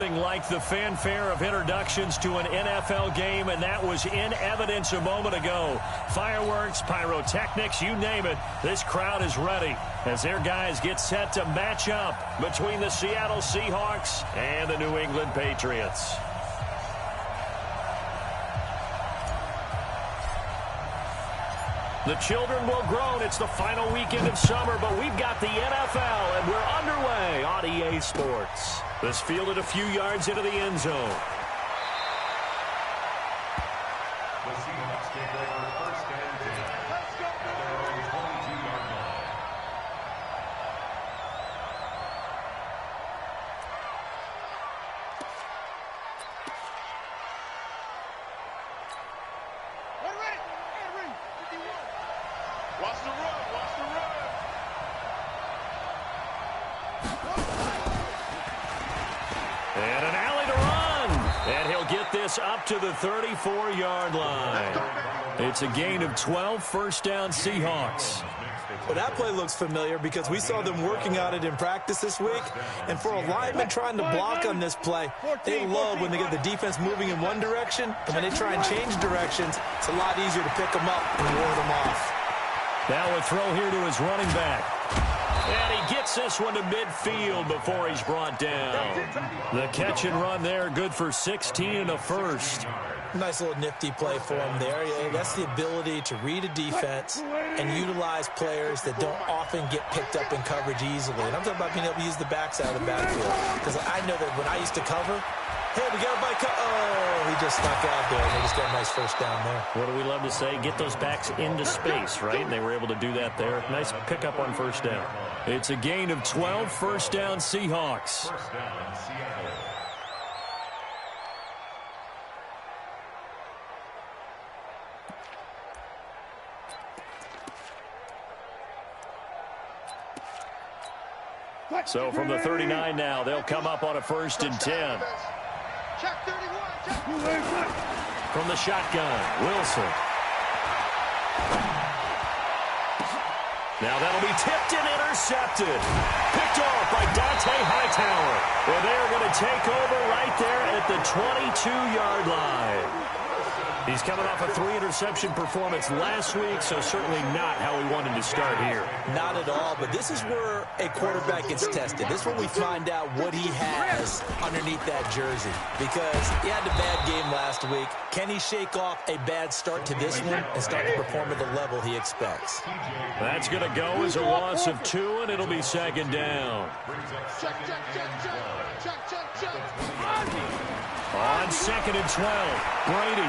Like the fanfare of introductions to an NFL game, and that was in evidence a moment ago. Fireworks, pyrotechnics, you name it, this crowd is ready as their guys get set to match up between the Seattle Seahawks and the New England Patriots. The children will groan. It's the final weekend of summer, but we've got the NFL, and we're underway on EA Sports. This fielded a few yards into the end zone. The Seahawks take over first and 10. Let's go. At their own 22-yard line. Watch the run, watch the run. And an alley to run. And he'll get this up to the 34-yard line. It's a gain of 12, first down Seahawks. Well, that play looks familiar because we saw them working on it in practice this week. And for a lineman trying to block on this play, they love when they get the defense moving in one direction. And when they try and change directions, it's a lot easier to pick them up and ward them off. Now a throw here to his running back. And he gets this one to midfield before he's brought down. The catch and run there, good for 16 and a first. Nice little nifty play for him there. That's the ability to read a defense and utilize players that don't often get picked up in coverage easily. And I'm talking about being able to use the backs out of the backfield. Because I know that when I used to cover, hey, we got a bike. Oh, he just snuck out there, and they just got a nice first down there. What do we love to say? Get those backs into space, right? And they were able to do that there. Nice pickup on first down. It's a gain of 12, first down Seahawks. First down, Seattle. So from the 39 now, they'll come up on a first and 10. From the shotgun, Wilson. Now that'll be tipped and intercepted. Picked off by Dante Hightower. Well, they're going to take over right there at the 22-yard line. He's coming off a 3-interception performance last week, so certainly not how we wanted to start here. Not at all, but this is where a quarterback gets tested. This is where we find out what he has underneath that jersey. Because he had a bad game last week. Can he shake off a bad start to this one and start to perform at the level he expects? That's going to go as a loss of 2, and it'll be second down. On second and 12, Brady.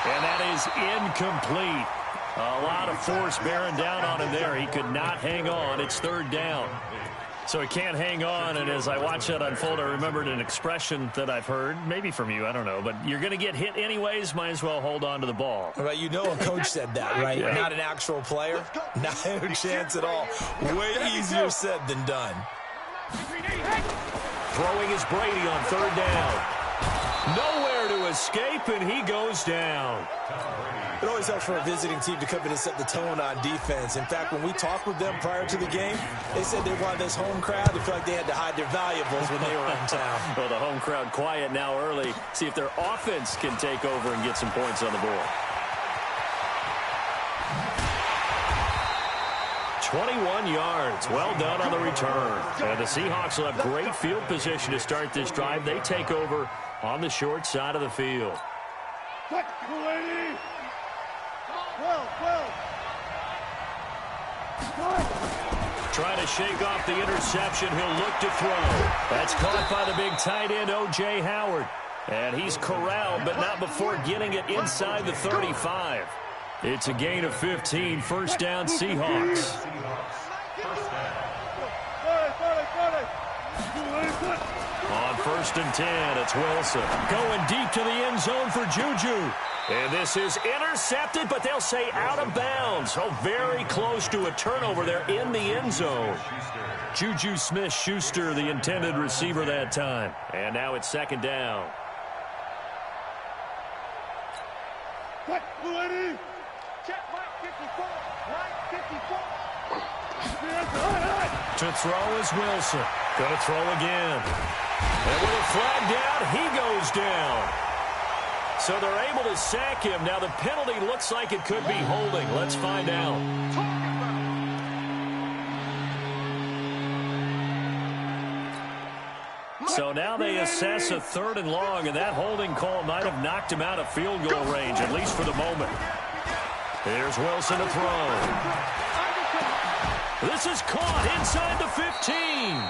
And that is incomplete. A lot of force bearing down on him there. He could not hang on. It's third down. So he can't hang on, and as I watch that unfold, I remembered an expression that I've heard, maybe from you, I don't know, but you're going to get hit anyways, might as well hold on to the ball. Right, you know a coach said that, right? Yeah. Not an actual player. Not a chance at all. Way easier said than done. Throwing is Brady on third down. Nowhere to escape, and he goes down. It always helps for a visiting team to come in and set the tone on defense. In fact, when we talked with them prior to the game, they said they wanted this home crowd to feel like they had to hide their valuables when they were in town. Well, the home crowd quiet now early. See if their offense can take over and get some points on the board. 21 yards. Well done on the return. And the Seahawks will have great field position to start this drive. They take over on the short side of the field. Trying to shake off the interception. He'll look to throw. That's caught by the big tight end, O.J. Howard. And he's corralled, but not before getting it inside the 35. It's a gain of 15, first down Seahawks. On first and 10, it's Wilson. Going deep to the end zone for Juju. And this is intercepted, but they'll say out of bounds. Oh, very close to a turnover there in the end zone. Juju Smith-Schuster, the intended receiver that time. And now it's second down. To throw is Wilson. Going to throw again. And with a flag down, he goes down. So they're able to sack him. Now the penalty looks like it could be holding. Let's find out. So now they assess a 3rd and long, and that holding call might have knocked him out of field goal range, at least for the moment. Here's Wilson to throw. This is caught inside the 15.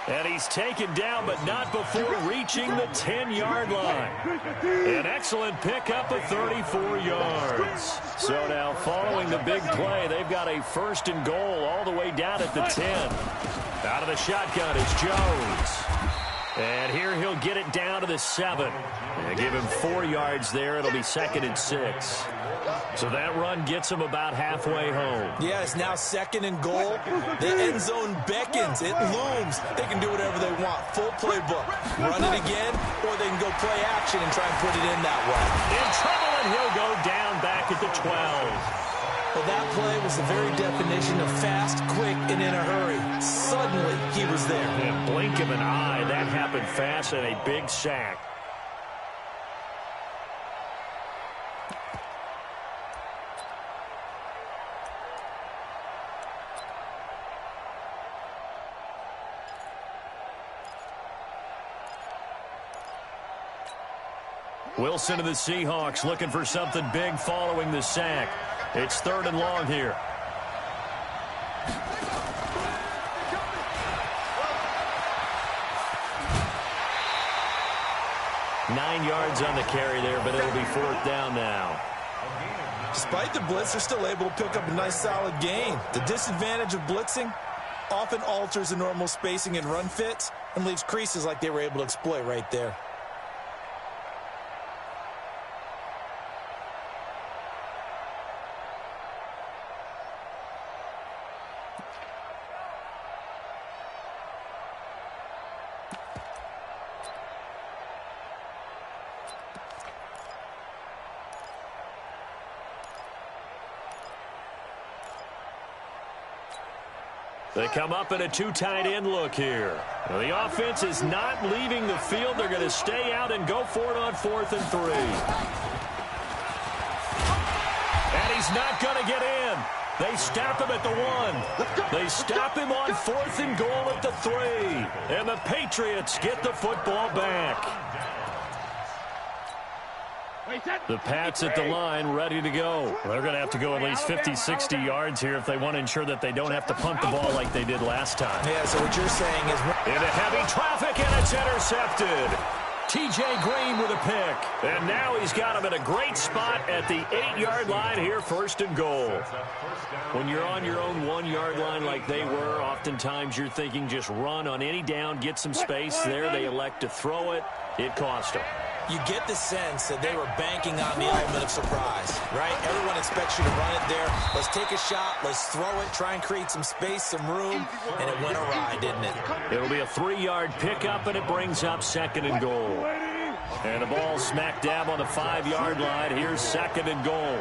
And he's taken down, but not before reaching the 10-yard line. An excellent pickup of 34 yards. So now following the big play, they've got a 1st and goal all the way down at the 10. Out of the shotgun is Jones. And here he'll get it down to the 7. They give him 4 yards there. It'll be 2nd and 6. So that run gets him about halfway home. Yeah, it's now 2nd and goal. The end zone beckons. It looms. They can do whatever they want. Full playbook. Run it again, or they can go play action and try and put it in that way. In trouble, and he'll go down back at the 12. Well, that play was the very definition of fast, quick, and in a hurry. Suddenly, he was there. In a blink of an eye, that happened fast and a big sack. Wilson of the Seahawks looking for something big following the sack. It's 3rd and long here. Nine yards on the carry there, but it'll be 4th down now. Despite the blitz, they're still able to pick up a nice solid gain. The disadvantage of blitzing often alters the normal spacing and run fits and leaves creases like they were able to exploit right there. They come up in a 2 tight end look here. Now, the offense is not leaving the field. They're going to stay out and go for it on 4th and 3. And he's not going to get in. They stop him at the 1. They stop him on 4th and goal at the 3. And the Patriots get the football back. The Pats at the line, ready to go. They're going to have to go at least 50, 60 yards here if they want to ensure that they don't have to punt the ball like they did last time. Yeah, so what you're saying is... Into heavy traffic, and it's intercepted. T.J. Green with a pick. And now he's got him in a great spot at the 8-yard line here, 1st and goal. When you're on your own 1-yard line like they were, oftentimes you're thinking just run on any down, get some space there. They elect to throw it. It cost them. You get the sense that they were banking on the element of surprise, right? Everyone expects you to run it there. Let's take a shot. Let's throw it. Try and create some space, some room. And it went awry, didn't it? It'll be a 3-yard pickup, and it brings up 2nd and goal. And the ball smack dab on the 5-yard line. Here's 2nd and goal.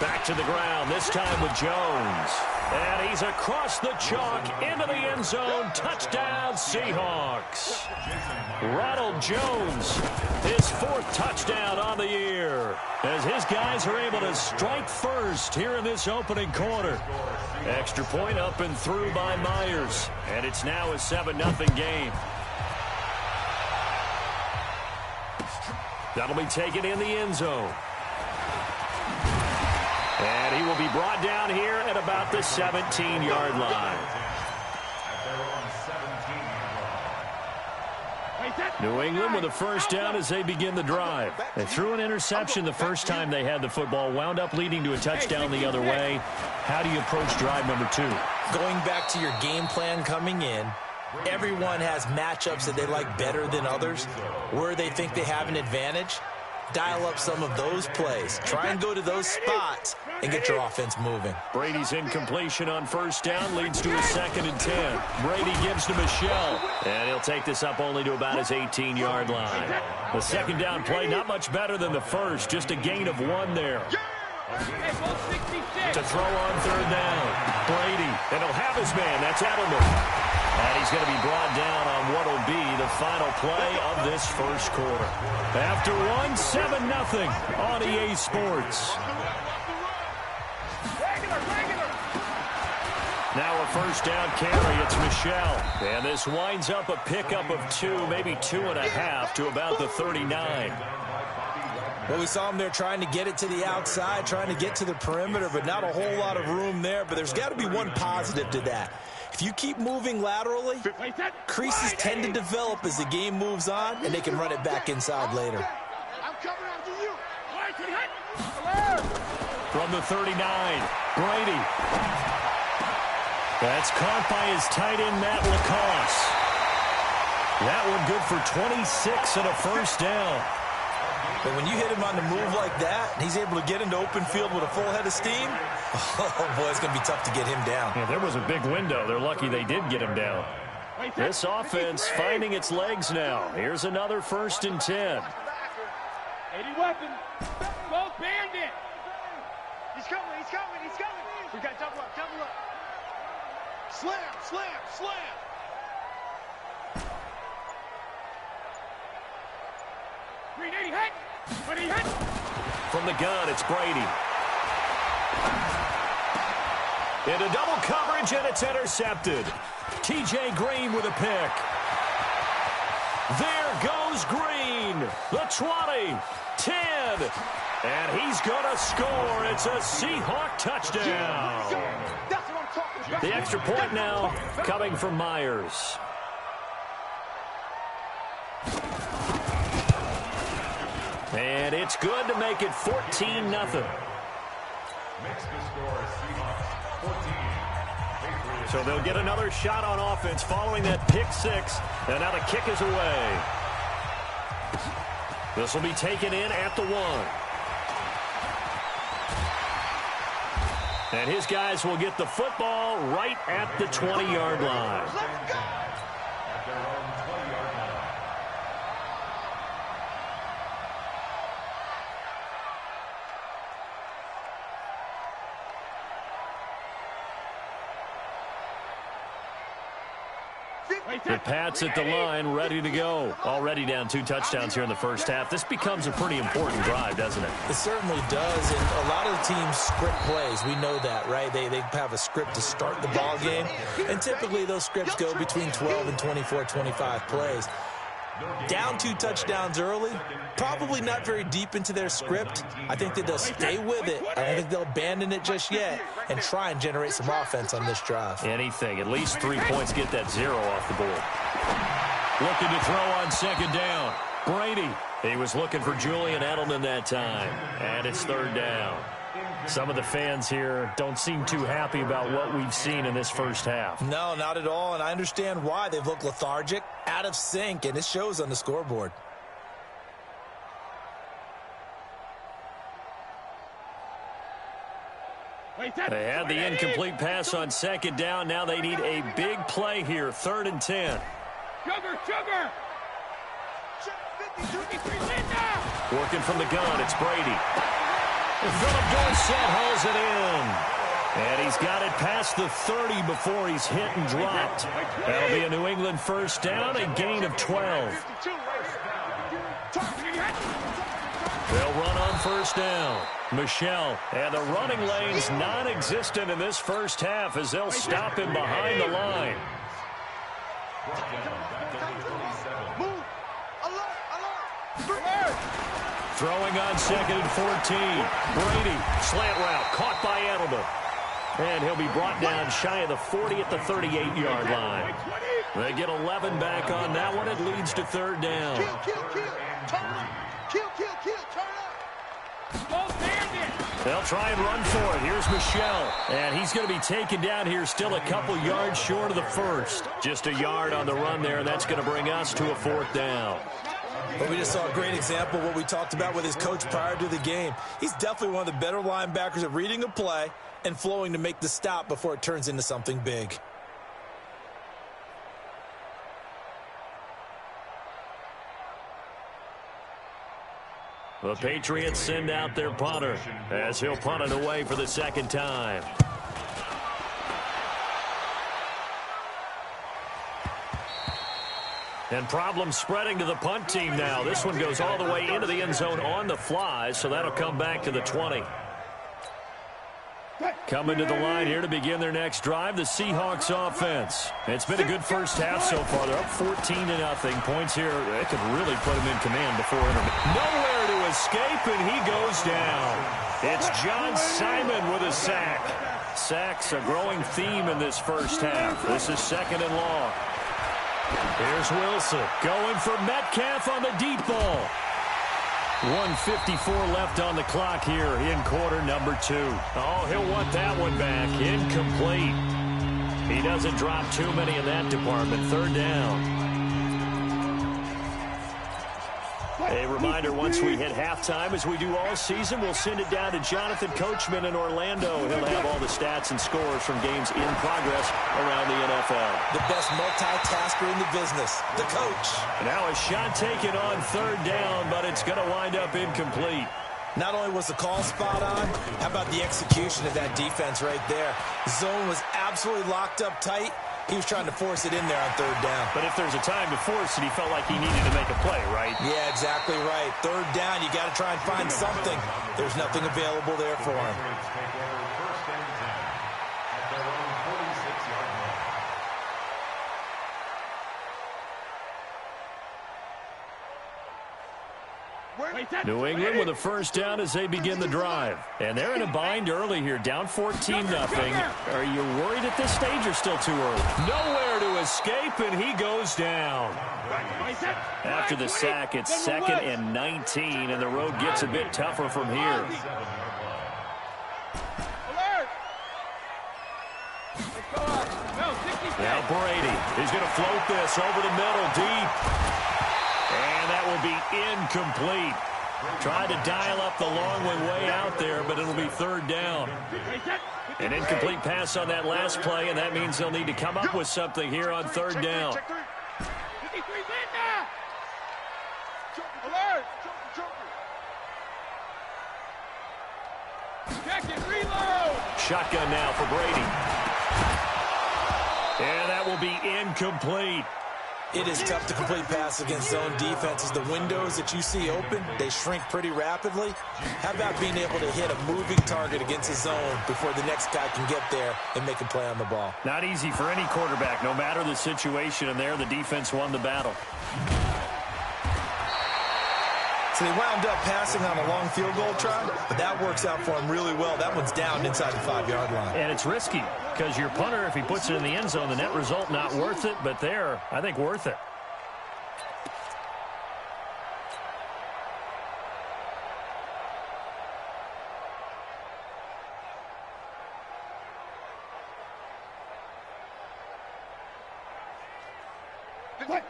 Back to the ground, this time with Jones. And he's across the chalk into the end zone. Touchdown, Seahawks. Ronald Jones, his 4th touchdown on the year, as his guys are able to strike first here in this opening quarter. Extra point up and through by Myers. And it's now a 7-0 game. That'll be taken in the end zone. And he will be brought down here at about the 17-yard line. New England with a 1st down as they begin the drive. They threw an interception the first time they had the football, wound up leading to a touchdown the other way. How do you approach drive number 2? Going back to your game plan coming in, everyone has matchups that they like better than others, where they think they have an advantage. Dial up some of those plays. Try and go to those spots and get your offense moving. Brady's incompletion on 1st down leads to a 2nd and 10. Brady gives to Michel, and he'll take this up only to about his 18-yard line. The 2nd down play, not much better than the first, just a gain of 1 there. To throw on 3rd down, Brady, and he'll have his man. That's Edelman. And he's going to be brought down on what will be the final play of this first quarter. After one, 7-0 on EA Sports. Now a first down carry. It's Michel. And this winds up a pickup of 2, maybe 2.5 to about the 39. Well, we saw him there trying to get it to the outside, trying to get to the perimeter, but not a whole lot of room there. But there's got to be one positive to that. If you keep moving laterally, creases tend to develop as the game moves on, and they can run it back inside later. From the 39, Brady. That's caught by his tight end, Matt Lacoste. That one good for 26 and a first down. But when you hit him on the move like that, and he's able to get into open field with a full head of steam, oh, boy, it's going to be tough to get him down. Yeah, there was a big window. They're lucky they did get him down. This offense finding its legs now. Here's another 1st and 10. 80 weapon. Go bandit. He's coming. We got double up. Slam. Green 80 hit. From the gun, it's Brady. Into double coverage, and it's intercepted. T.J. Green with a pick. There goes Green. The 20, 10, and he's going to score. It's a Seahawk touchdown. The extra point now coming from Myers. And it's good to make it 14-0. Makes the score Seahawks 14. So they'll get another shot on offense following that pick 6. And now the kick is away. This will be taken in at the 1. And his guys will get the football right at the 20-yard line. At their own 20-yard line. The Pats at the line, ready to go. Already down 2 touchdowns here in the first half. This becomes a pretty important drive, doesn't it? It certainly does, and a lot of the teams script plays. We know that, right? They have a script to start the ball game, and typically those scripts go between 12 and 24, 25 plays. Down 2 touchdowns early, probably not very deep into their script. I think that they'll stay with it. I don't think they'll abandon it just yet and try and generate some offense on this drive. Anything. At least 3 points, get that 0 off the board. Looking to throw on 2nd down. Brady. He was looking for Julian Edelman that time. And it's 3rd down. Some of the fans here don't seem too happy about what we've seen in this first half. No, not at all, and I understand why. They've looked lethargic, out of sync, and it shows on the scoreboard. They had the incomplete pass on 2nd down. Now they need a big play here, 3rd and 10. Sugar! Working from the gun, it's Brady. Philip Dorsett hauls it in. And he's got it past the 30 before he's hit and dropped. That'll be a New England 1st down, a gain of 12. They'll run on 1st down. Michel, and the running lane's non-existent in this first half as they'll stop him behind the line. Throwing on 2nd and 14. Brady, slant route, caught by Edelman. And he'll be brought down shy of the 40 at the 38-yard line. They get 11 back on that one. It leads to 3rd down. They'll try and run for it. Here's Michel. And he's going to be taken down here still a couple yards short of the 1st. Just a yard on the run there, and that's going to bring us to a 4th down. But we just saw a great example of what we talked about with his coach prior to the game. He's definitely one of the better linebackers at reading a play and flowing to make the stop before it turns into something big. The Patriots send out their punter as he'll punt it away for the 2nd time. And problems spreading to the punt team now. This one goes all the way into the end zone on the fly, so that'll come back to the 20. Coming to the line here to begin their next drive, the Seahawks offense. It's been a good first half so far. They're up 14-0. Points here, it could really put them in command before intermission. Nowhere to escape, and he goes down. It's John Simon with a sack. Sacks a growing theme in this first half. This is 2nd and long. Here's Wilson going for Metcalf on the deep ball. 1:54 left on the clock here in quarter number 2. Oh, he'll want that one back. Incomplete. He doesn't drop too many in that department. 3rd down. A reminder, once we hit halftime, as we do all season, we'll send it down to Jonathan Coachman in Orlando. He'll have all the stats and scores from games in progress around the NFL. The best multitasker in the business, the coach. Now a shot taken on 3rd down, but it's going to wind up incomplete. Not only was the call spot on, how about the execution of that defense right there? Zone was absolutely locked up tight. He was trying to force it in there on 3rd down. But if there's a time to force it, he felt like he needed to make a play, right? Yeah, exactly right. 3rd down, you got to try and find something. There's nothing available there for him. New England with a first down as they begin the drive. And they're in a bind early here, down 14-0. Are you worried at this stage or still too early? Nowhere to escape, and he goes down. After the sack, it's 2nd and 19, and the road gets a bit tougher from here. Now Brady, he's going to float this over the middle, deep. And that will be incomplete. Tried to dial up the long one way out there, but it'll be 3rd down. An incomplete pass on that last play, and that means they'll need to come up with something here on 3rd down. Shotgun now for Brady. And that will be incomplete. It is tough to complete pass against zone defenses. The windows that you see open, they shrink pretty rapidly. How about being able to hit a moving target against a zone before the next guy can get there and make a play on the ball? Not easy for any quarterback, no matter the situation, and there the defense won the battle. So they wound up passing on a long field goal try, but that works out for him really well. That one's down inside the 5-yard line. And it's risky because your punter, if he puts it in the end zone, the net result not worth it, but there, I think worth it.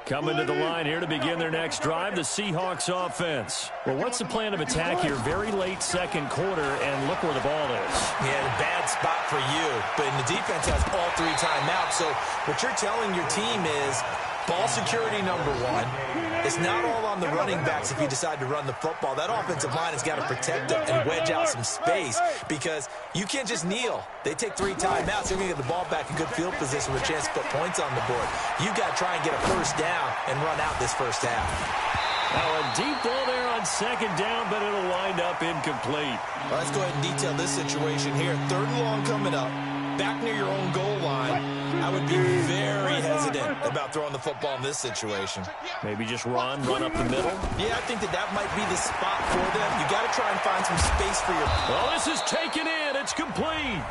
Coming to the line here to begin their next drive, the Seahawks offense. Well, what's the plan of attack here? Very late 2nd quarter, and look where the ball is. Yeah, bad spot for you. But the defense has all 3 timeouts. So what you're telling your team is ball security #1. It's not all on the running backs if you decide to run the football. That offensive line has got to protect it and wedge out some space because you can't just kneel. They take 3 timeouts. They're going to get the ball back in good field position with a chance to put points on the board. You've got to try and get a first down and run out this first half. Now a deep ball there on 2nd down, but it'll wind up incomplete. Well, let's go ahead and detail this situation here. 3rd and long coming up. Back near your own goal line. I would be very hesitant about throwing the football in this situation. Maybe just run up the middle. Yeah, I think that might be the spot for them. You got to try and find some space for your... Well, this is taken in. It's complete.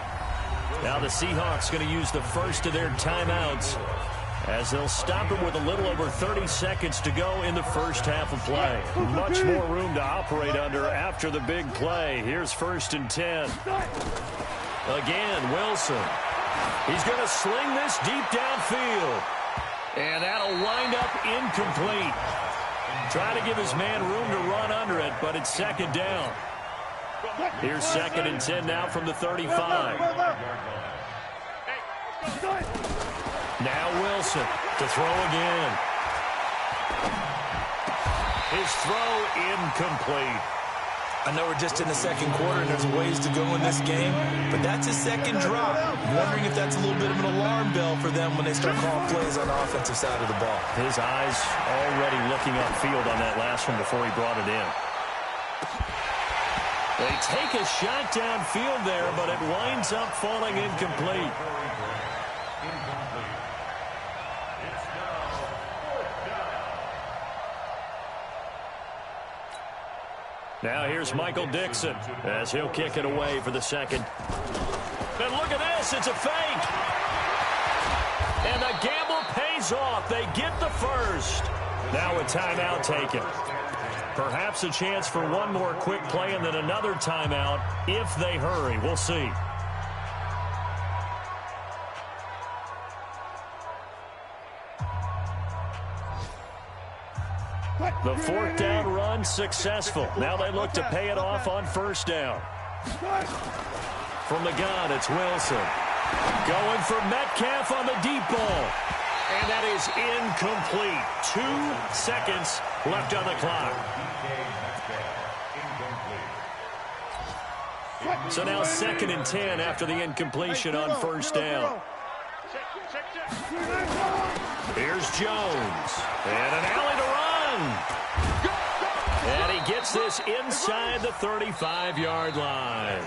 Now the Seahawks going to use the first of their timeouts as they'll stop it with a little over 30 seconds to go in the first half of play. Much more room to operate under after the big play. Here's 1st and 10. Again, Wilson. He's going to sling this deep downfield. And that'll wind up incomplete. Try to give his man room to run under it, but it's 2nd down. Here's 2nd and 10 now from the 35. Now Wilson to throw again. His throw incomplete. I know we're just in the second quarter and there's ways to go in this game, but that's his second drop. I'm wondering if that's a little bit of an alarm bell for them when they start calling plays on the offensive side of the ball. His eyes already looking upfield on that last one before he brought it in. They take a shot downfield there, but it winds up falling incomplete. Now here's Michael Dixon as he'll kick it away for the second. And look at this, it's a fake. And the gamble pays off. They get the first. Now a timeout taken. Perhaps a chance for one more quick play and then another timeout if they hurry. We'll see. The fourth down run successful. Now they look to pay it off on first down. From the gun, it's Wilson. Going for Metcalf on the deep ball. And that is incomplete. 2 seconds left on the clock. So now 2nd and 10 after the incompletion on first down. Here's Jones. And an alley to run. And he gets this inside the 35-yard line.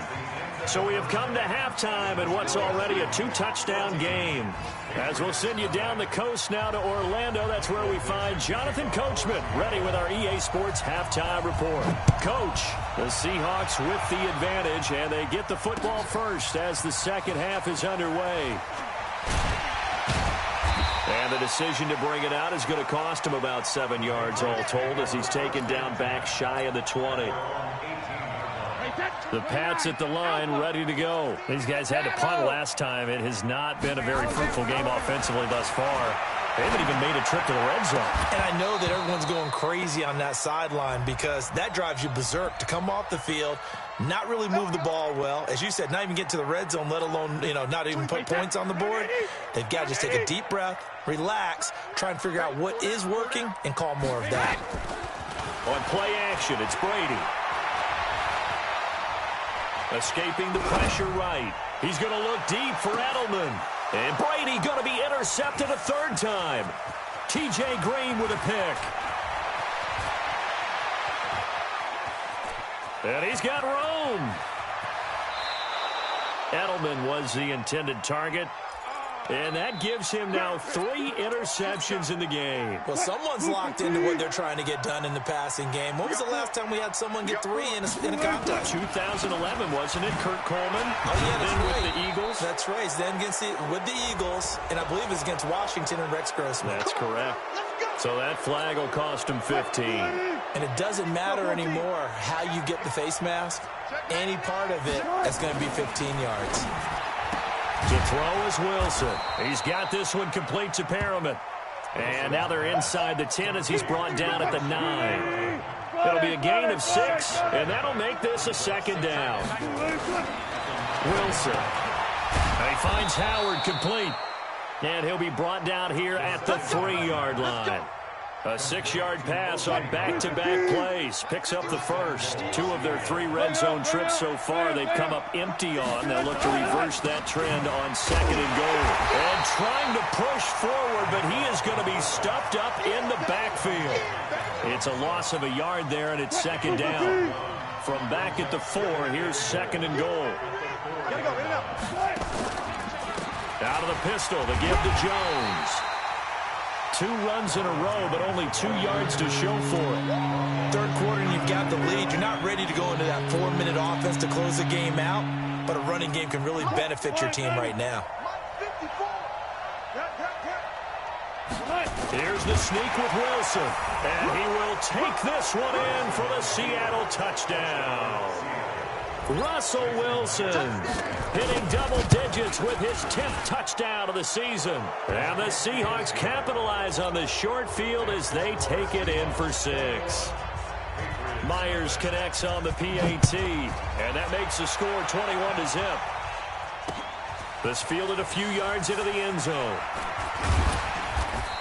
So we have come to halftime in what's already a 2-touchdown game. As we'll send you down the coast now to Orlando, that's where we find Jonathan Coachman ready with our EA Sports halftime report. Coach, the Seahawks with the advantage, and they get the football first as the second half is underway. And the decision to bring it out is going to cost him about 7 yards all told as he's taken down back shy of the 20. The Pats at the line ready to go. These guys had to punt last time. It has not been a very fruitful game offensively thus far. They haven't even made a trip to the red zone. And I know that everyone's going crazy on that sideline because that drives you berserk to come off the field, not really move the ball well. As you said, not even get to the red zone, let alone, not even put points on the board. They've got to just take a deep breath, relax, try and figure out what is working, and call more of that. On play action, it's Brady. Escaping the pressure right. He's going to look deep for Edelman. And Brady going to be intercepted a third time. T.J. Green with a pick. And he's got room. Edelman was the intended target. And that gives him now 3 interceptions in the game. Well, someone's locked into what they're trying to get done in the passing game. When was the last time we had someone get 3 in a contest? 2011, wasn't it? Kurt Coleman. Oh, yeah, that's right. With the Eagles. That's right. Then with the Eagles, and I believe it's against Washington and Rex Grossman. That's correct. So that flag will cost him 15. And it doesn't matter anymore how you get the face mask. Any part of it is going to be 15 yards. To throw is Wilson. He's got this one complete to Perriman. And now they're inside the 10 as he's brought down at the 9. It'll be a gain of 6, and that'll make this a second down. Wilson. And he finds Howard complete. And he'll be brought down here at the 3-yard line. A 6-yard pass on back-to-back plays. Picks up the first. 2 of their 3 red zone trips so far they've come up empty on. They'll look to reverse that trend on 2nd and goal. And trying to push forward, but he is going to be stuffed up in the backfield. It's a loss of a yard there, and it's 2nd down. From back at the 4, here's 2nd and goal. Out of the pistol, the give to Jones. 2 runs in a row, but only 2 yards to show for it. Third quarter, and you've got the lead. You're not ready to go into that 4-minute offense to close the game out, but a running game can really benefit your team right now. Here's the sneak with Wilson, and he will take this one in for the Seattle touchdown. Russell Wilson hitting double digits with his 10th touchdown of the season. And the Seahawks capitalize on the short field as they take it in for 6. Myers connects on the PAT, and that makes the score 21-0. This fielded a few yards into the end zone.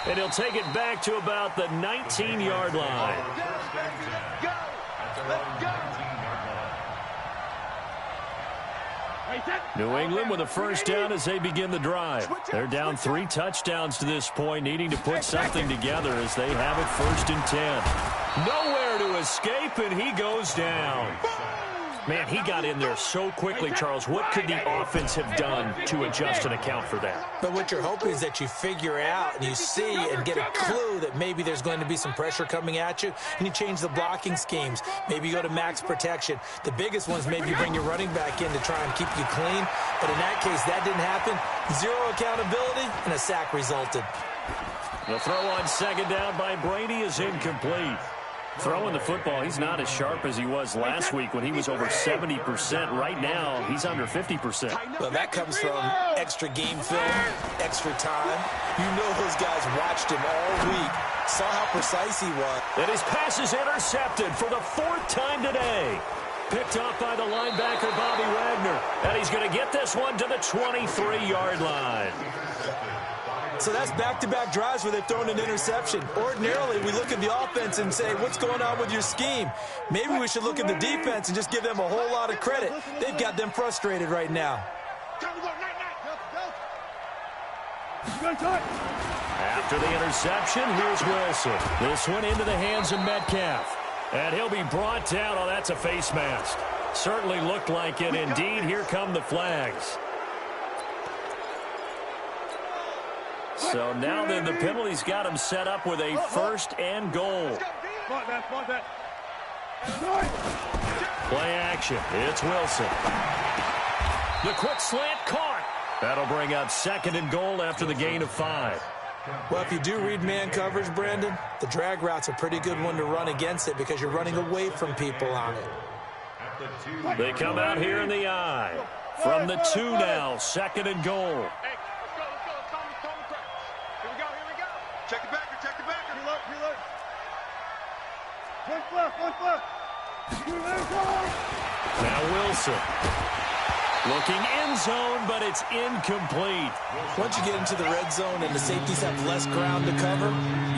And he'll take it back to about the 19-yard line. New England with a first down as they begin the drive. They're down 3 touchdowns to this point, needing to put something together as they have it 1st and 10. Nowhere to escape, and he goes down. Man, he got in there so quickly, Charles. What could the offense have done to adjust and account for that? But what you're hoping is that you figure out and you see and get a clue that maybe there's going to be some pressure coming at you, and you change the blocking schemes. Maybe you go to max protection. The biggest ones, maybe you bring your running back in to try and keep you clean. But in that case, that didn't happen. 0 accountability, and a sack resulted. The throw on 2nd down by Brady is incomplete. Throwing the football, he's not as sharp as he was last week when he was over 70%. Right now, he's under 50%. Well, that comes from extra game film, extra time. You know those guys watched him all week, saw how precise he was. And his pass is intercepted for the 4th time today. Picked off by the linebacker, Bobby Wagner. And he's going to get this one to the 23-yard line. So that's back-to-back drives where they've thrown an interception. Ordinarily, we look at the offense and say, what's going on with your scheme? Maybe we should look at the defense and just give them a whole lot of credit. They've got them frustrated right now. After the interception, here's Wilson. This one into the hands of Metcalf. And he'll be brought down. Oh, that's a face mask. Certainly looked like it. Indeed, here come the flags. So now then the penalty's got him set up with a 1st and goal. Play action. It's Wilson. The quick slant caught. That'll bring up 2nd and goal after the gain of 5. Well, if you do read man coverage, Brandon, the drag route's a pretty good one to run against it because you're running away from people on it. They come out here in the eye. From the 2 now, 2nd and goal. Check the backer, check the backer. Reload. One flip. Now Wilson. Looking end zone, but it's incomplete. Once you get into the red zone and the safeties have less ground to cover,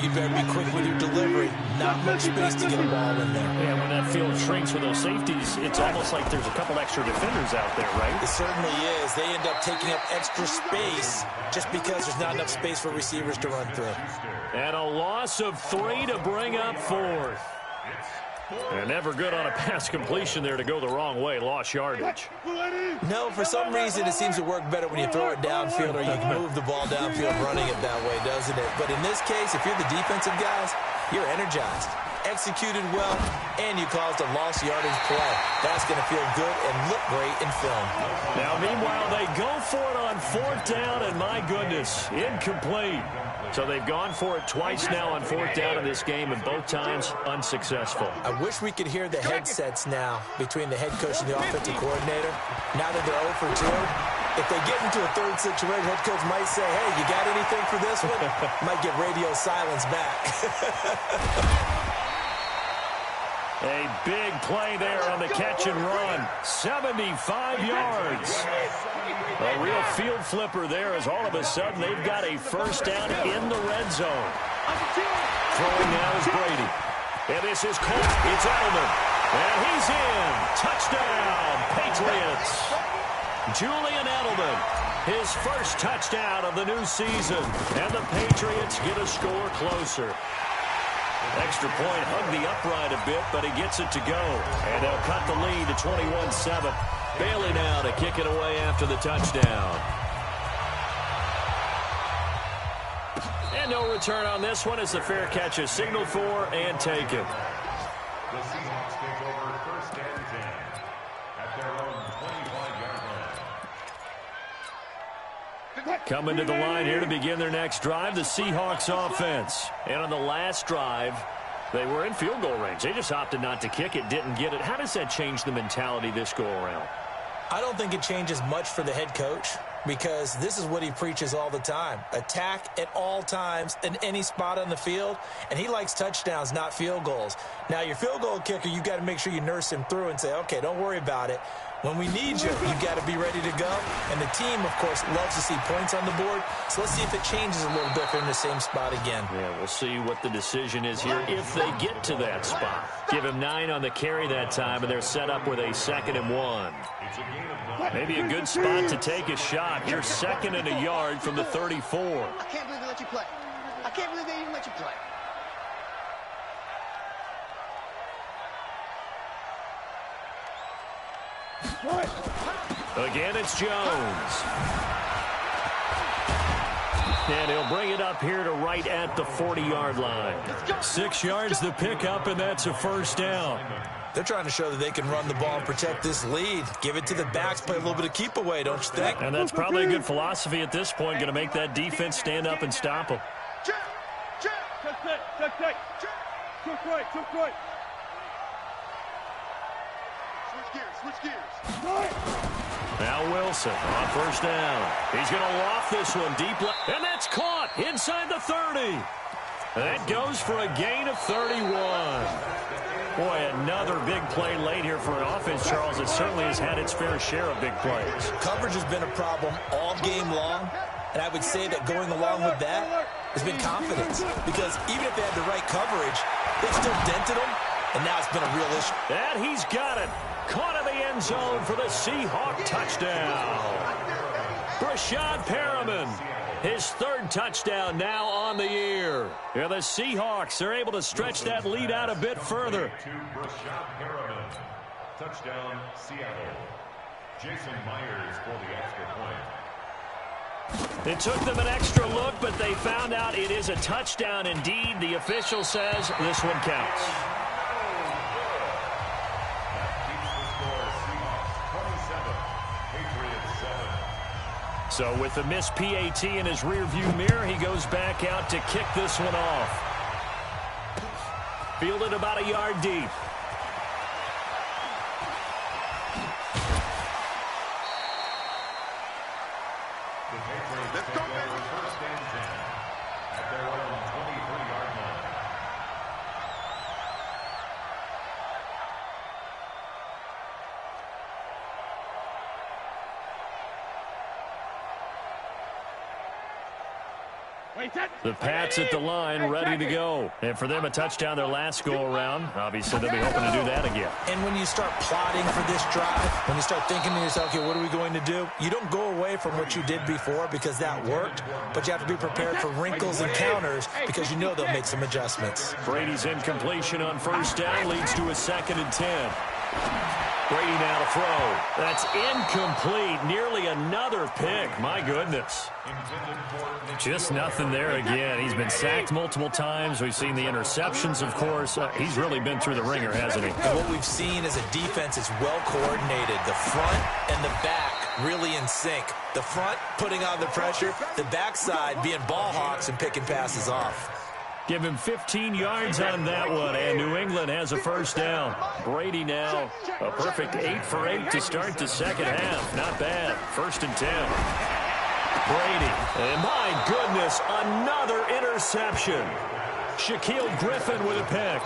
you better be quick with your delivery. Not much space to get a ball in there. Yeah, when that field shrinks with those safeties, it's almost like there's a couple extra defenders out there, right? It certainly is. They end up taking up extra space just because there's not enough space for receivers to run through. And a loss of 3 to bring up 4th. And never good on a pass completion there to go the wrong way. Lost yardage. No, for some reason it seems to work better when you throw it downfield or you can move the ball downfield running it that way, doesn't it? But in this case, if you're the defensive guys, you're energized, executed well, and you caused a lost yardage play. That's going to feel good and look great in film. Now, meanwhile, they go for it on 4th down, and my goodness, incomplete. So they've gone for it twice now on 4th down in this game, and both times unsuccessful. I wish we could hear the headsets now between the head coach and the offensive coordinator. Now that they're 0 for 2, if they get into a 3rd situation, head coach might say, hey, you got anything for this one? Might get radio silence back. A big play there on the catch and run. 75 yards. A real field flipper there as all of a sudden they've got a 1st down in the red zone. Throwing now is Brady. And this is Colt. It's Edelman. And he's in. Touchdown, Patriots. Julian Edelman, his 1st touchdown of the new season. And the Patriots get a score closer. Extra point hugged the upright a bit, but he gets it to go. And they'll cut the lead to 21-7. Bailey now to kick it away after the touchdown. And no return on this one as the fair catch is signaled for and taken. The Seahawks take over 1st and 10 at their own 25-yard line. Coming to the line here to begin their next drive, the Seahawks offense. And on the last drive, they were in field goal range. They just opted not to kick it, didn't get it. How does that change the mentality this go around? I don't think it changes much for the head coach because this is what he preaches all the time. Attack at all times in any spot on the field, and he likes touchdowns, not field goals. Now, your field goal kicker, you've got to make sure you nurse him through and say, okay, don't worry about it. When we need you, you've got to be ready to go. And the team, of course, loves to see points on the board. So let's see if it changes a little bit if they're in the same spot again. Yeah, we'll see what the decision is here if they get to that spot. Give him 9 on the carry that time, and they're set up with a 2nd and 1. Maybe a good spot to take a shot. Here's 2nd and a yard from the 34. I can't believe they let you play. I can't believe they even let you play. Again, it's Jones. And he'll bring it up here to right at the 40-yard line. 6 yards the pickup, and that's a first down. They're trying to show that they can run the ball and protect this lead. Give it to the backs, play a little bit of keep away, don't you think? And that's probably a good philosophy at this point, going to make that defense stand up and stop them. Check, check. Check right. Switch gears. Now Wilson on first down. He's going to loft this one deep left. And that's caught inside the 30. That goes for a gain of 31. Boy, another big play late here for an offense, Charles. It certainly has had its fair share of big plays. Coverage has been a problem all game long. And I would say that going along with that has been confidence. Because even if they had the right coverage, they've still dented them. And now it's been a real issue. And he's got it. Caught in the end zone for the Seahawk touchdown. Brashad Perriman, his 3rd touchdown now on the year. Yeah, the Seahawks are able to stretch that lead out a bit further. Brashad Perriman. Touchdown, Seattle. Jason Myers for the extra point. It took them an extra look, but they found out it is a touchdown indeed. The official says this one counts. So with the missed PAT in his rearview mirror, he goes back out to kick this one off. Fielded about a yard deep. The Patriots take over 1st and 10 at their own 23-yard line. The Pats at the line, ready to go. And for them, a touchdown their last go-around. Obviously, they'll be hoping to do that again. And when you start plotting for this drive, when you start thinking to yourself, okay, what are we going to do? You don't go away from what you did before because that worked, but you have to be prepared for wrinkles and counters because you know they'll make some adjustments. Brady's incompletion on first down leads to a 2nd and 10. Brady now to throw. That's incomplete. Nearly another pick. My goodness. Just nothing there again. He's been sacked multiple times. We've seen the interceptions, of course. He's really been through the ringer, hasn't he? And what we've seen is a defense that's well coordinated. The front and the back really in sync. The front putting on the pressure. The backside being ball hawks and picking passes off. Give him 15 yards on that one, and New England has a first down. Brady now a perfect 8 for 8 to start the second half. Not bad. 1st and 10. Brady, and my goodness, another interception. Shaquille Griffin with a pick.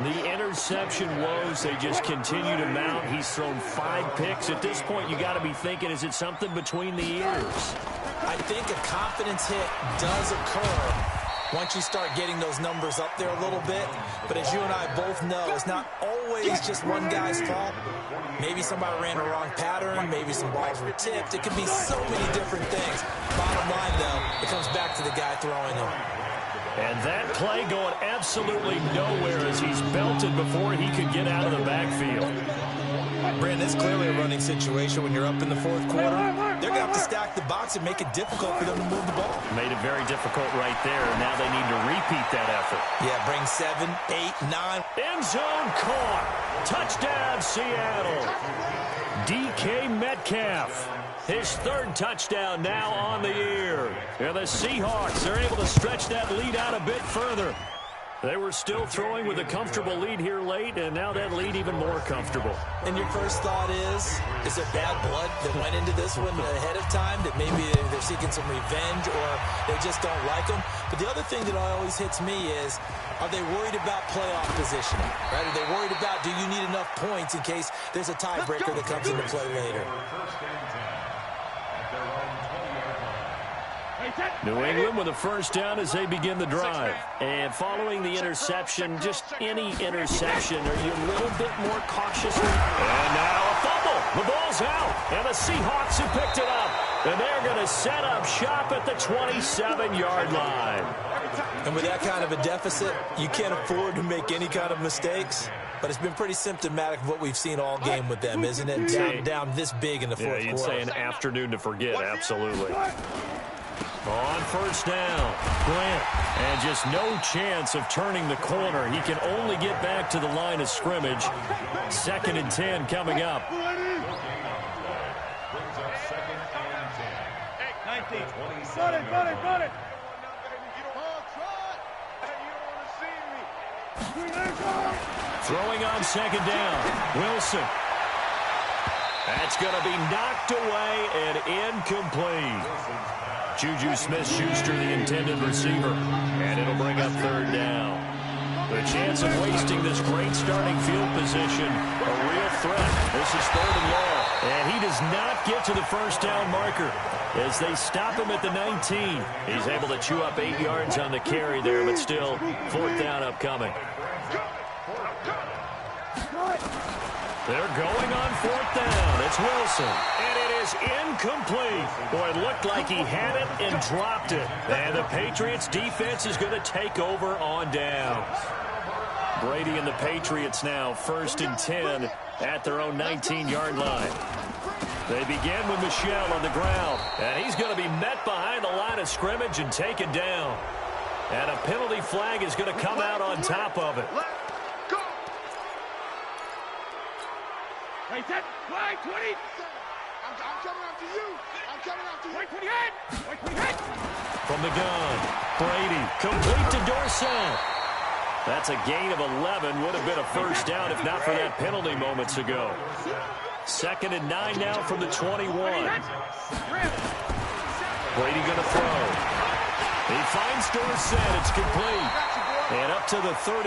The interception woes, they just continue to mount. He's thrown 5 picks. At this point, you got to be thinking, is it something between the ears? I think a confidence hit does occur once you start getting those numbers up there a little bit. But as you and I both know, it's not always just one guy's fault. Maybe somebody ran a wrong pattern. Maybe some balls were tipped. It could be so many different things. Bottom line, though, it comes back to the guy throwing them. And that play going absolutely nowhere as he's belted before he could get out of the backfield. Brandon, it's clearly a running situation when you're up in the 4th quarter. They're going to have to stack the box and make it difficult for them to move the ball. Made it very difficult right there, and now they need to repeat that effort. Yeah, bring 7, 8, 9. End zone caught. Touchdown, Seattle. DK Metcalf. His 3rd touchdown now on the year. And the Seahawks are able to stretch that lead out a bit further. They were still throwing with a comfortable lead here late, and now that lead even more comfortable. And your first thought is there bad blood that went into this one ahead of time, that maybe they're seeking some revenge or they just don't like them? But the other thing that always hits me is, are they worried about playoff positioning? Right? Are they worried about, do you need enough points in case there's a tiebreaker that comes into play later? New England with a first down as they begin the drive. And following the interception, just any interception, are you a little bit more cautious? And now a fumble. The ball's out. And the Seahawks have picked it up. And they're going to set up shop at the 27-yard line. And with that kind of a deficit, you can't afford to make any kind of mistakes. But it's been pretty symptomatic of what we've seen all game with them, isn't it? Down this big in the fourth quarter. Yeah, you'd say an afternoon to forget, absolutely. On first down, Grant, and just no chance of turning the corner. He can only get back to the line of scrimmage. 2nd and 10 coming up. Brings up 2nd and 10. 19. Run it. Throwing on 2nd down, Wilson. That's going to be knocked away and incomplete. Juju Smith-Schuster, the intended receiver, and it'll bring up 3rd down. The chance of wasting this great starting field position, a real threat. This is 3rd and long, and he does not get to the first down marker as they stop him at the 19. He's able to chew up 8 yards on the carry there, but still 4th down upcoming. They're going on 4th down. It's Wilson. And it is incomplete. Boy, it looked like he had it and dropped it. And the Patriots defense is going to take over on downs. Brady and the Patriots now 1st and 10 at their own 19-yard line. They begin with Michel on the ground. And he's going to be met behind the line of scrimmage and taken down. And a penalty flag is going to come out on top of it. Hey, that flag, 20. I'm coming after you. I'm coming after you. 28. From the gun, Brady, complete to Dorsett. That's a gain of 11. Would have been a first down if not for that penalty moments ago. 2nd and 9 now from the 21. Brady going to throw. He finds Dorsett. It's complete. And up to the 35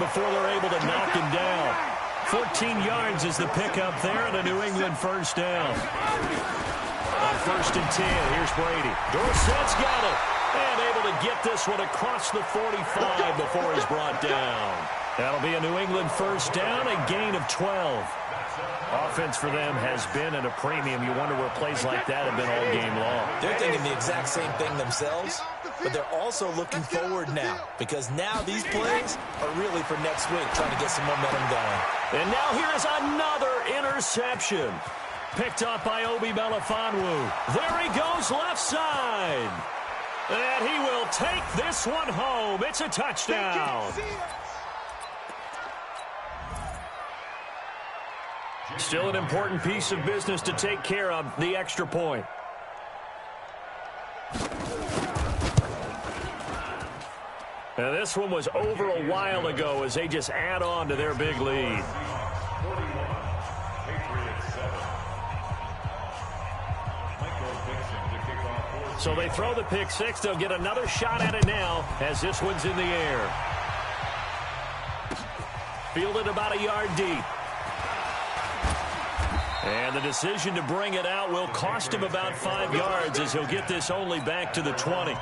before they're able to knock him down. 14 yards is the pickup there, and a New England first down. On 1st and 10, here's Brady. Dorsett's got it. And able to get this one across the 45 before he's brought down. That'll be a New England first down, a gain of 12. Offense for them has been at a premium. You wonder where plays like that have been all game long. They're thinking the exact same thing themselves, but they're also looking forward now, because now these plays are really for next week, trying to get some momentum going. And now here is another interception. Picked up by Obi Melifonwu. There he goes left side. And he will take this one home. It's a touchdown. Still an important piece of business to take care of, the extra point. Now this one was over a while ago as they just add on to their big lead. So they throw the pick six. They'll get another shot at it now as this one's in the air. Fielded about a yard deep. And the decision to bring it out will cost him about 5 yards as he'll get this only back to the 20.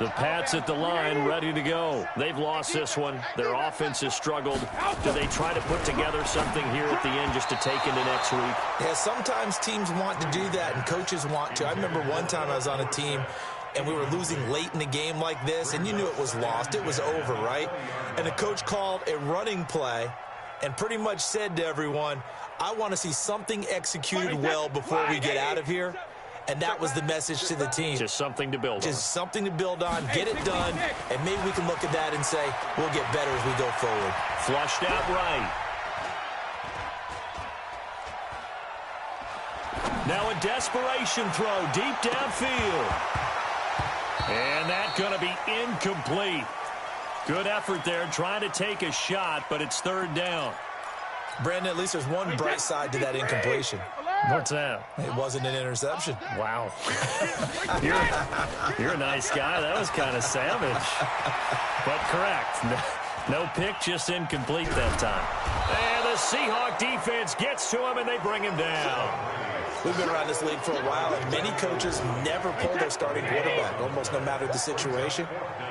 The Pats at the line, ready to go. They've lost this one. Their offense has struggled. Do they try to put together something here at the end just to take into next week? Yeah, sometimes teams want to do that and coaches want to. I remember one time I was on a team and we were losing late in the game like this, and you knew it was lost. It was over, right? And the coach called a running play and pretty much said to everyone, I want to see something executed well before we get out of here. And that was the message to the team. Just something to build on. Just something to build on, get it done, and maybe we can look at that and say, we'll get better as we go forward. Flushed out right. Now a desperation throw deep downfield. And that's going to be incomplete. Good effort there trying to take a shot, but it's third down. Brandon, at least there's one bright side to that incompletion. What's that? It wasn't an interception. Wow. You're a nice guy. That was kind of savage. But correct. No pick, just incomplete that time. And the Seahawk defense gets to him, and they bring him down. We've been around this league for a while, and many coaches never pull their starting quarterback, almost no matter the situation.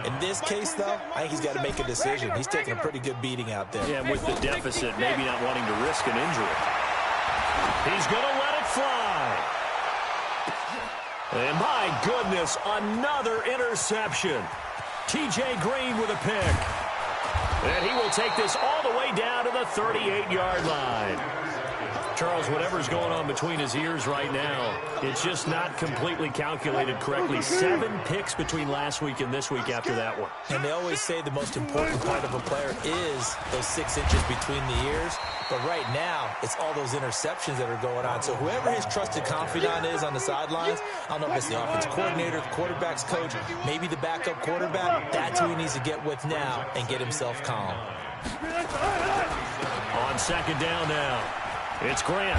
In this case, though, I think he's got to make a decision. He's taking a pretty good beating out there. Yeah, with the deficit, maybe not wanting to risk an injury. He's going to let it fly. And my goodness, another interception. T.J. Green with a pick. And he will take this all the way down to the 38-yard line. Charles, whatever's going on between his ears right now, it's just not completely calculated correctly. 7 picks between last week and this week after that one. And they always say the most important part of a player is those 6 inches between the ears. But right now, it's all those interceptions that are going on. So whoever his trusted confidant is on the sidelines, I don't know if it's the offensive coordinator, the quarterback's coach, maybe the backup quarterback, that's who he needs to get with now and get himself calm. On second down now. It's Grant.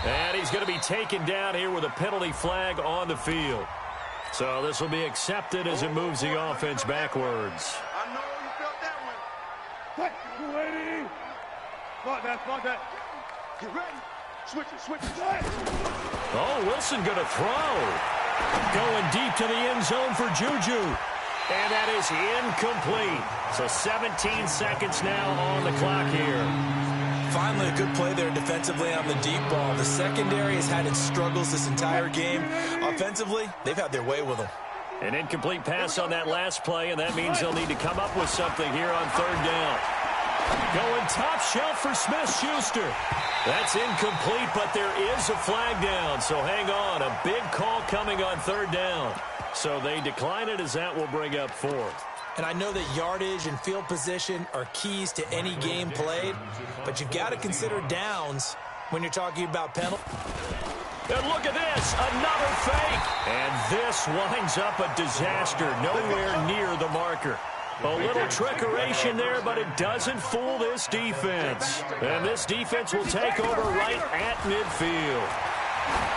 And he's going to be taken down here with a penalty flag on the field. So this will be accepted as it moves the offense backwards. I know you felt that one. Ready? Fuck that. Get ready. Switch it. Oh, Wilson going to throw. Going deep to the end zone for Juju. And that is incomplete. So 17 seconds now on the clock here. Finally, a good play there defensively on the deep ball. The secondary has had its struggles this entire game. Offensively, they've had their way with them. An incomplete pass on that last play, and that means they'll need to come up with something here on third down. Going top shelf for Smith-Schuster. That's incomplete, but there is a flag down, so hang on. A big call coming on third down. So they decline it as that will bring up fourth. And I know that yardage and field position are keys to any game played, but you've got to consider downs when you're talking about penalty. And look at this, another fake. And this winds up a disaster, nowhere near the marker. A little trickeration there, but it doesn't fool this defense. And this defense will take over right at midfield.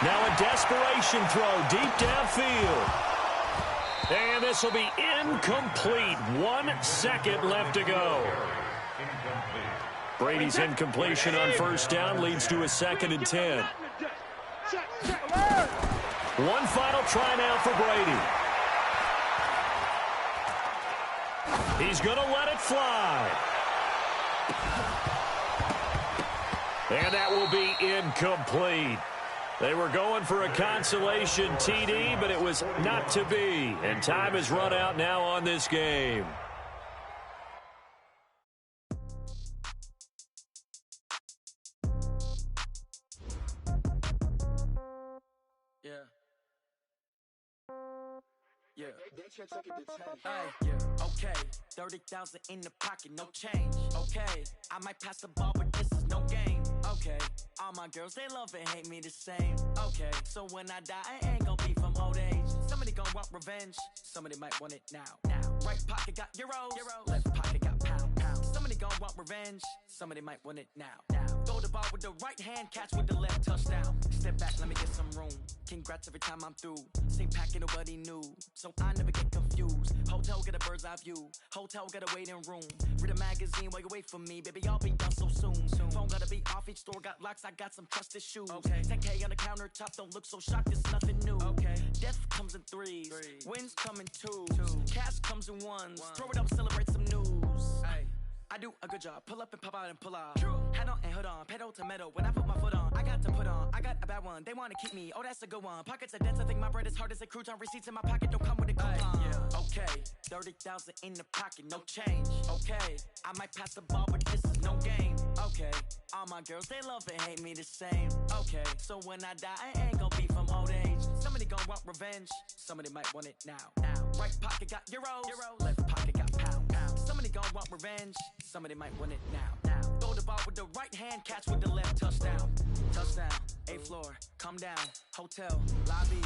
Now a desperation throw deep downfield. And this will be incomplete. 1 second left to go. Brady's incompletion on first down leads to a 2nd and 10. One final try now for Brady. He's going to let it fly. And that will be incomplete. They were going for a consolation TD, but it was not to be. And time has run out now on this game. Okay, 30,000 in the pocket, no change. Okay, I might pass the ball, but this is no game. Okay, all my girls, they love and hate me the same. Okay, so when I die, I ain't gonna be from old age. Somebody gonna want revenge, somebody might want it now. Right pocket got euros, left pocket got pounds. Somebody gonna want revenge, somebody might want it now. Throw the ball with the right hand, catch with the left, touchdown. Step back, let me get some room. Congrats every time I'm through. Same packet, nobody knew, so I never get confused. Hotel get a bird's eye view. Hotel got a waiting room. Read a magazine while you wait for me, baby. I'll be done so soon. Phone gotta be off. Each store got locks. I got some trusted shoes. Okay. 10K on the countertop. Don't look so shocked. It's nothing new. Okay. Death comes in threes. Wins come in twos. Cash comes in ones. Throw it up, celebrate some news. Ay. I do a good job. Pull up and pop out and pull out. Head on and hood on. Pedal to metal. When I put my foot on, I got to put on. I got a bad one. They want to keep me. Oh, that's a good one. Pockets are dense. I think my bread is hard as a crouton. Receipts in my pocket don't come with a coupon. Okay. 30,000 in the pocket. No change. Okay. I might pass the ball, but this is no game. Okay. All my girls, they love and hate me the same. Okay. So when I die, I ain't gonna be from old age. Somebody gonna want revenge. Somebody might want it now. Right pocket got euros. Left pocket got pounds. Somebody gonna want revenge. Somebody might want it now. Throw the ball with the right hand, catch with the left, touchdown. Touchdown, 8th floor, come down, hotel, lobby.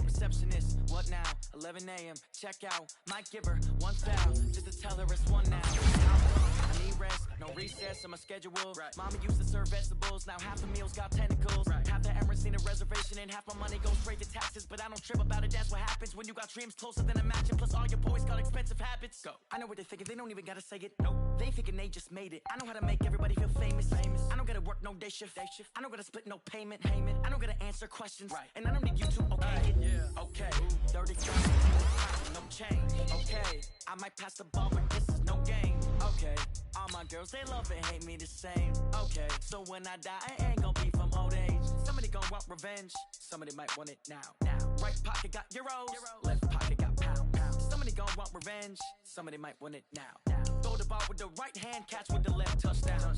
Receptionist, what What now? 11 a.m. Check out. Might give her one foul just to tell her it's one now. I need rest, no recess on my schedule. Right. Mama used to serve vegetables, now half the meals got tentacles. Right. Half the Emirates need a reservation and half my money goes straight to taxes. But I don't trip about it, that's what happens when you got dreams closer than a match. And plus all your boys got expensive habits. Go. I know what they're thinking, they don't even gotta say it. Nope. They thinking they just made it. I know how to make everybody feel famous. I don't gotta work no day shift. I don't gotta split no payment. I don't gotta answer questions. Right. And I don't need you to okay it. Yeah. Okay. 30 no change. Okay. I might pass the ball, but this is no game. Okay. All my girls, they love and hate me the same. Okay. So when I die, I ain't gonna be from old age. Somebody gon' want revenge. Somebody might want it now. Right pocket got euros. Left pocket got pound. Somebody gon' want revenge. Somebody might want it now. Throw the ball with the right hand, catch with the left, touchdown.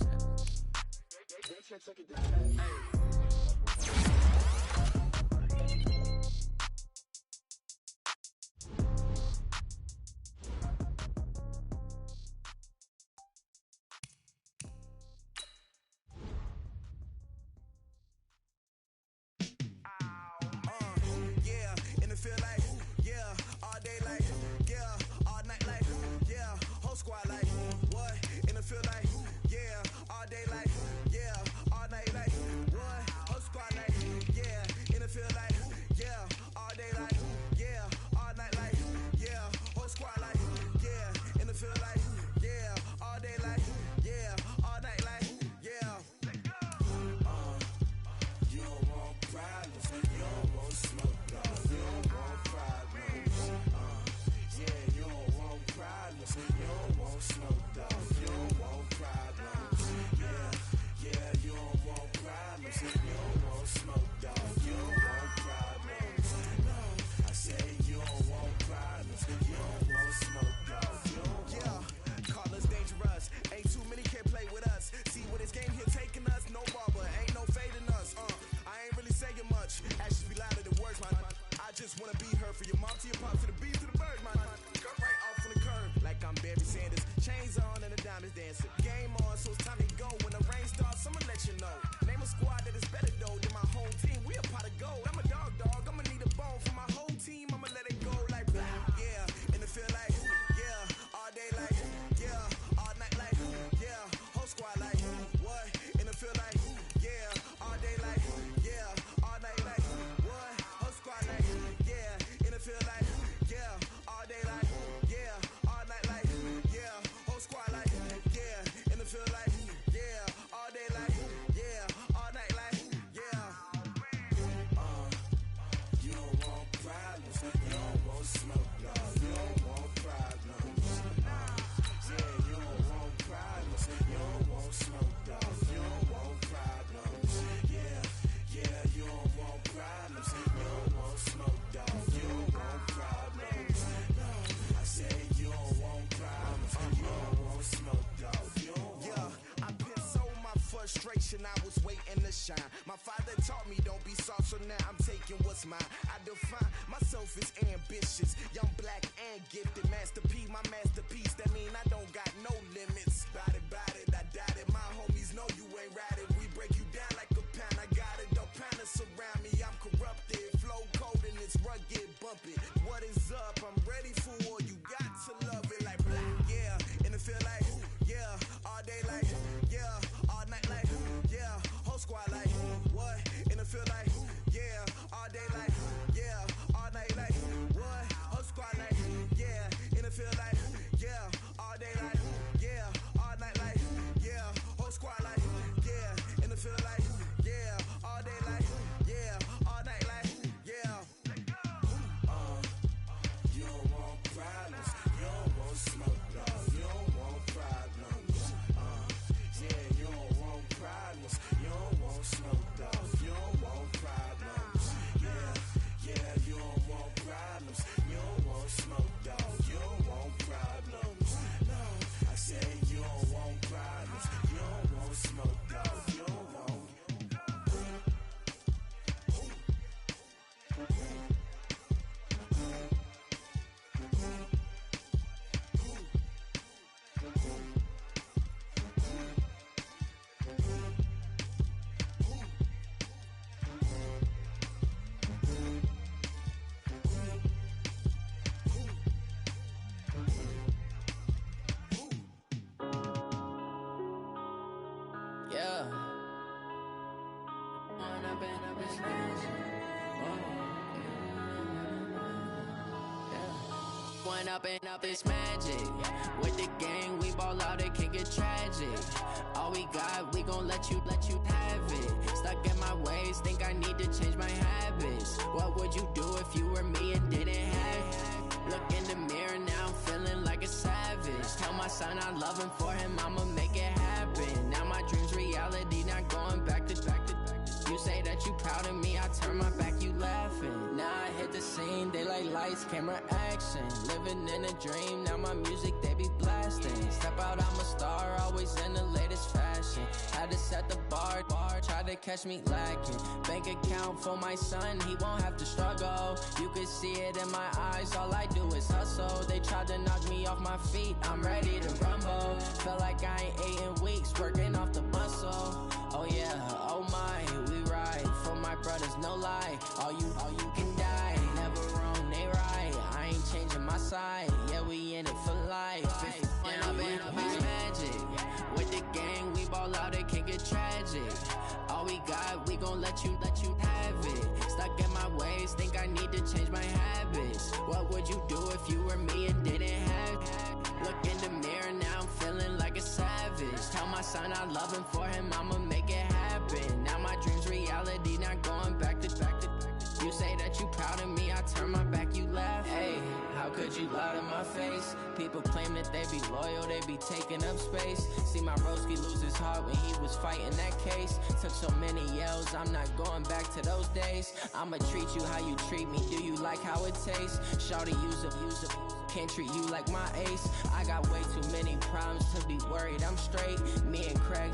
I was waiting to shine. My father taught me don't be soft, so now I'm taking what's mine. I define myself as ambitious, young, black, and gifted. Master P, my masterpiece. That mean I don't got no limits. Bout it, I doubt it. My homies know you ain't ratted. We break you down like a pound. I got it, don't panic surround me. I'm corrupted, flow cold and it's rugged, bumpy. What is up? I'm ready for war. You got to love it like black, yeah. And it feel like, yeah, all day like, yeah, all night like, yeah, whole squad like, what? And it feel like, yeah, all day like, yeah, all night like, what? Whole squad like, yeah, and it feel like, Run up and up, it's magic. With the gang, we ball out, it can get tragic. All we got, we gon' let you have it. Stuck in my ways, think I need to change my habits. What would you do if you were me and didn't have it? Look in the mirror, now I'm feeling like a savage. Tell my son I love him, for him I'ma make it happen. Now my dream's reality, not going back to. You say that you proud of me, I turn my back, you laughing. Now I hit the scene, they like lights, camera, action. Living in a dream, now my music, they be blasting. Step out, I'm a star, always in the latest fashion. Had to set the bar, try to catch me lacking. Bank account for my son, he won't have to struggle. You can see it in my eyes, all I do is hustle. They tried to knock me off my feet, I'm ready to rumble. Felt like I ain't ate in weeks, working off the muscle. Oh yeah, oh my, we ride for my brothers, no lie. All you can die, never wrong, they right. I ain't changing my side, yeah, we in it for life. And I've been magic. With the gang, we ball out, it can get tragic. All we got, we gon' let you have it. Stuck in my ways, think I need to change my habits. What would you do if you were me and didn't have it? Look in the mirror, now I'm feeling like a savage. Tell my son I love him, for him I'ma make it happen. Now my dream's reality, not going back to. You say that you proud of me, I turn my back, you laugh. Hey, how could you lie to my face? People claim that they be loyal, they be taking up space. See my broski lose his heart when he was fighting that case. Took so many yells, I'm not going back to those days. I'ma treat you how you treat me, do you like how it tastes? Shawty, use up. Can't treat you like my ace. I got way too many problems to be worried, I'm straight. Me and Craig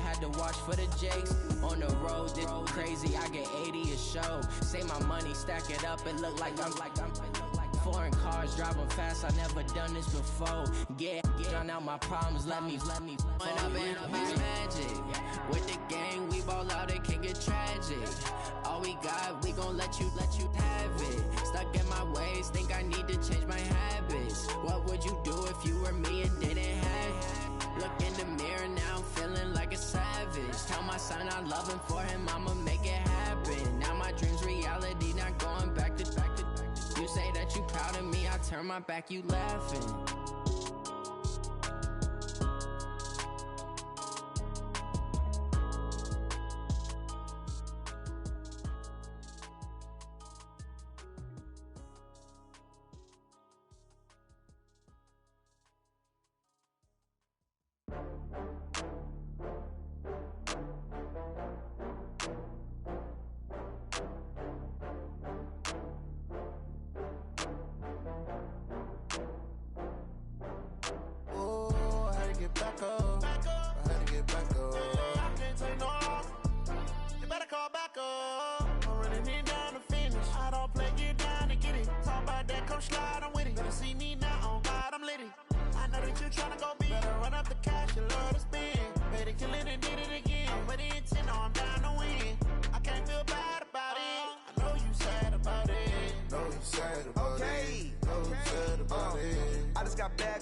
had to watch for the Jakes. On the road, this crazy, I get 80 a show. Say my money, stack it up, it look like I'm foreign cars, driving fast, I never done this before. Get drown out my problems, let me When I've been magic. With the gang, we ball out, it can get tragic. All we got, we gon' let you have it. Stuck in my ways, think I need to change my habits. What would you do if you were me and didn't have it? Look in the mirror, now I'm feeling like a savage. Tell my son I love him, for him I'ma make it happen. Now my dream's reality, not going back to. You say that you proud of me, I turn my back, you laughing.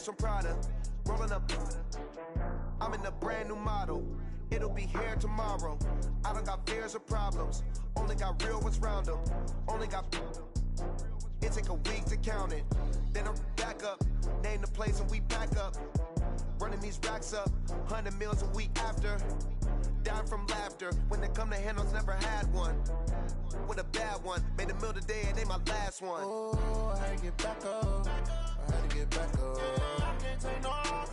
From Prada, rolling up. I'm in a brand new model. It'll be here tomorrow. I don't got fears or problems. Only got real ones round them. Only got. It take a week to count it. Then I'm back up. Name the place and we back up. Running these racks up. 100 meals a week after. Dying from laughter. When it come to handles, never had one. With a bad one. Made a meal today and ain't my last one. Oh, I had to get back up. I had to get back up. I can't take no loss.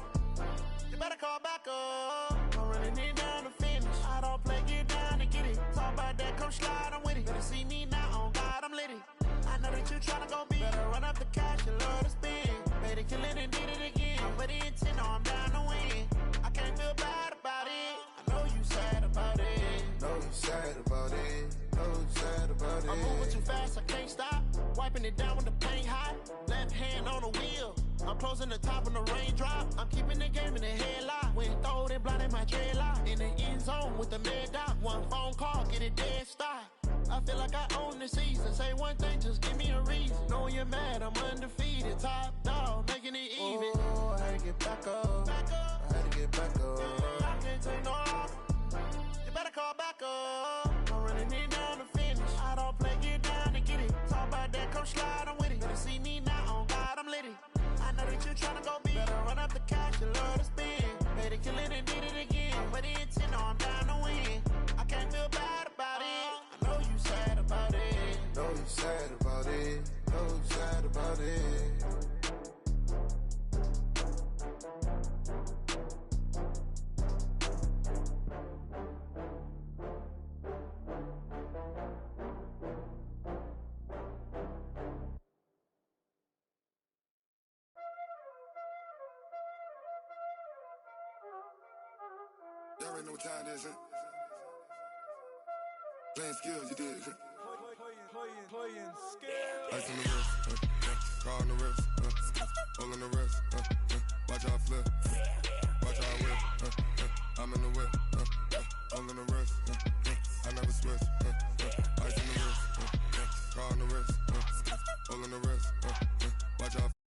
You better call back up. I'm running it down to finish. I don't play, get down to get it. Talk about that, come slide, I'm with it. Better see me now, on God, I'm litty. I know that you tryna go big. Better run up the cash, you love to spend. Better kill it and did it again. I'm with the intent, no, I'm down to win. I can't feel bad about it. I know you sad about it. Know you sad about it. Know you sad about it. I'm moving too fast, I can't stop. Wiping it down with the paint hot. Left hand on the wheel. I'm closing the top on the raindrop. I'm keeping the game in the headlock. When throwed and blinded my dreadlock. In the end zone with the mad dot. One phone call, get it dead stop. I feel like I own the season. Say one thing, just give me a reason. Knowing you're mad, I'm undefeated. Top dog, making it even. Oh, I had to get back up. I had to get back up. I can't take no loss. You better call back up. I'm running it down to finish. I don't play, get down to get it. Talk about that, come slide, I'm with it. Better see me now, on God, I'm litty. y'all already know what time it is, huh? Playing skills, you did, huh? Playing skills. Ice on the wrist, car on the wrist, hole in the wrist, watch how I flip, watch how I whip, I'm in the whip, hole in the wrist, I never switch, ice on the wrist, car on the wrist, hole in the wrist, watch how I